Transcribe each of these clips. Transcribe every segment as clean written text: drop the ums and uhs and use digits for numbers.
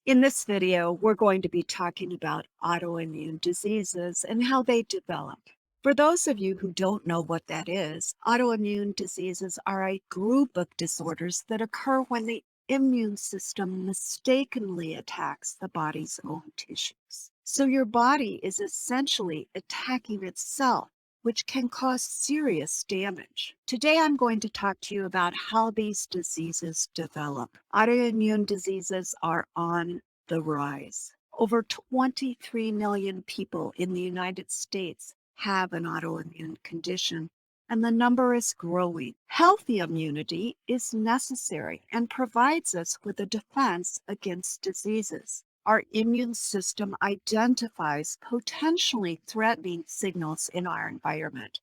In this video, we're going to be talking about autoimmune diseases and how they develop. For those of you who don't know what that is, autoimmune diseases are a group of disorders that occur when the immune system mistakenly attacks the body's own tissues. So your body is essentially attacking itself, which can cause serious damage. Today, I'm going to talk to you about how these diseases develop. Autoimmune diseases are on the rise. Over 23 million people in the United States have an autoimmune condition, and the number is growing. Healthy immunity is necessary and provides us with a defense against diseases. Our immune system identifies potentially threatening signals in our environment,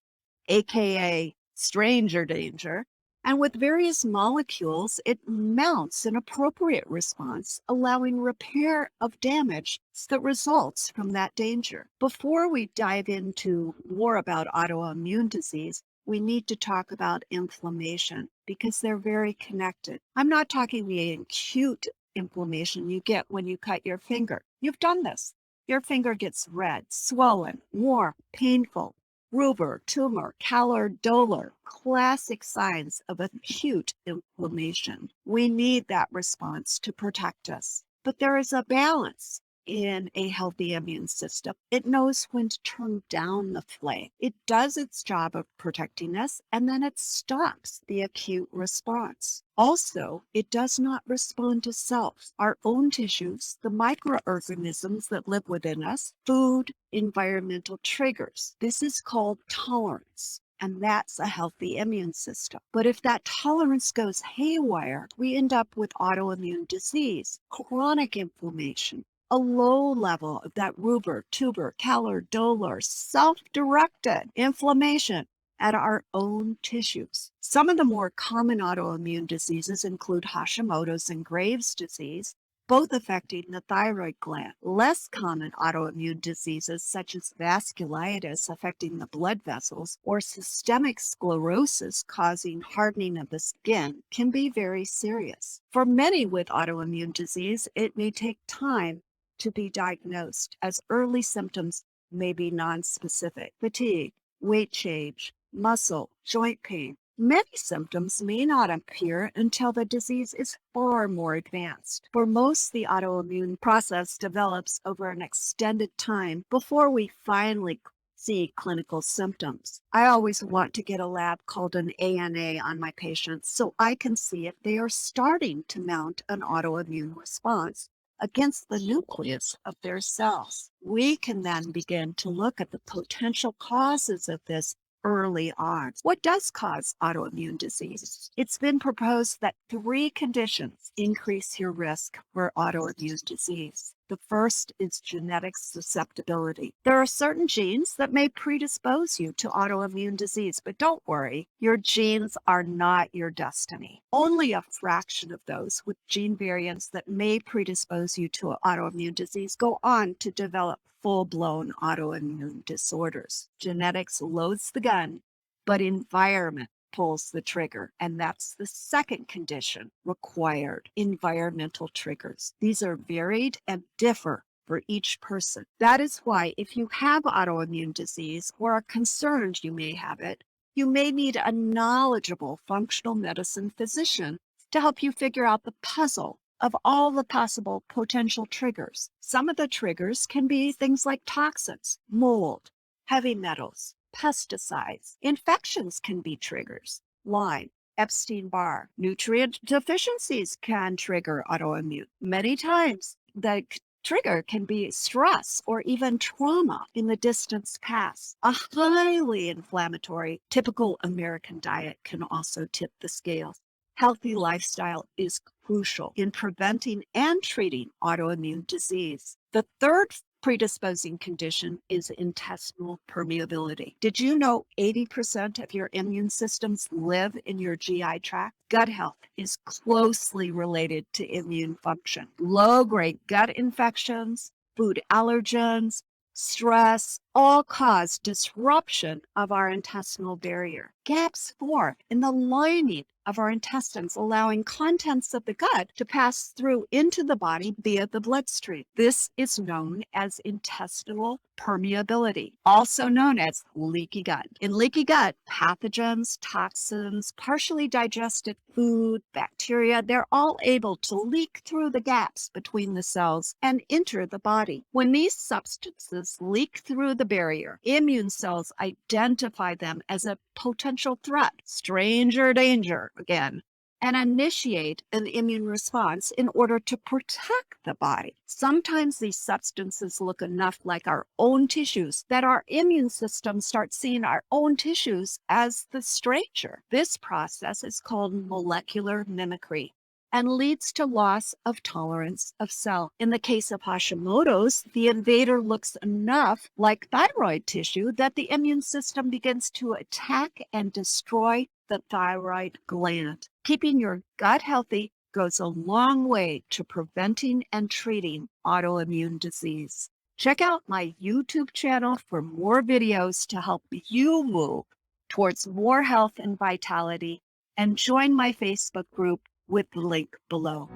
aka stranger danger, and with various molecules, it mounts an appropriate response, allowing repair of damage that results from that danger. Before we dive into more about autoimmune disease, we need to talk about inflammation because they're very connected. I'm not talking the acute inflammation you get when you cut your finger. You've done this. Your finger gets red, swollen, warm, painful. Rubor, tumor, calor, dolor, classic signs of acute inflammation. We need that response to protect us. But there is a balance in a healthy immune system. It knows when to turn down the flame. It does its job of protecting us, and then it stops the acute response. Also, it does not respond to self, our own tissues, the microorganisms that live within us, food, environmental triggers. This is called tolerance. And that's a healthy immune system. But if that tolerance goes haywire, we end up with autoimmune disease, chronic inflammation, a low level of that rubor, tuber, calor, dolor, self-directed inflammation at our own tissues. Some of the more common autoimmune diseases include Hashimoto's and Graves' disease, both affecting the thyroid gland. Less common autoimmune diseases such as vasculitis affecting the blood vessels or systemic sclerosis causing hardening of the skin can be very serious. For many with autoimmune disease, it may take time to be diagnosed, as early symptoms may be nonspecific: fatigue, weight change, muscle, joint pain. Many symptoms may not appear until the disease is far more advanced. For most, the autoimmune process develops over an extended time before we finally see clinical symptoms. I always want to get a lab called an ANA on my patients so I can see if they are starting to mount an autoimmune response against the nucleus of their cells. We can then begin to look at the potential causes of this early on. What does cause autoimmune disease? It's been proposed that 3 conditions increase your risk for autoimmune disease. The first is genetic susceptibility. There are certain genes that may predispose you to autoimmune disease, but don't worry, your genes are not your destiny. Only a fraction of those with gene variants that may predispose you to autoimmune disease go on to develop full-blown autoimmune disorders. Genetics loads the gun, but environment pulls the trigger. And that's the second condition required: environmental triggers. These are varied and differ for each person. That is why if you have autoimmune disease or are concerned you may have it, you may need a knowledgeable functional medicine physician to help you figure out the puzzle of all the possible potential triggers. Some of the triggers can be things like toxins, mold, heavy metals, pesticides. Infections can be triggers. Lyme, Epstein-Barr. Nutrient deficiencies can trigger autoimmune. Many times the trigger can be stress or even trauma in the distant past. A highly inflammatory, typical American diet can also tip the scales. Healthy lifestyle is crucial in preventing and treating autoimmune disease. The third predisposing condition is intestinal permeability. Did you know 80% of your immune systems live in your GI tract? Gut health is closely related to immune function. Low-grade gut infections, food allergens, stress all cause disruption of our intestinal barrier. Gaps form in the lining of our intestines, allowing contents of the gut to pass through into the body via the bloodstream. This is known as intestinal permeability, also known as leaky gut. In leaky gut, pathogens, toxins, partially digested food, bacteria, they're all able to leak through the gaps between the cells and enter the body. When these substances leak through the barrier, immune cells identify them as a potential threat, stranger danger again, and initiate an immune response in order to protect the body. Sometimes these substances look enough like our own tissues that our immune system starts seeing our own tissues as the stranger. This process is called molecular mimicry and leads to loss of tolerance of cell. In the case of Hashimoto's, the invader looks enough like thyroid tissue that the immune system begins to attack and destroy the thyroid gland. Keeping your gut healthy goes a long way to preventing and treating autoimmune disease. Check out my YouTube channel for more videos to help you move towards more health and vitality, and join my Facebook group with the link below.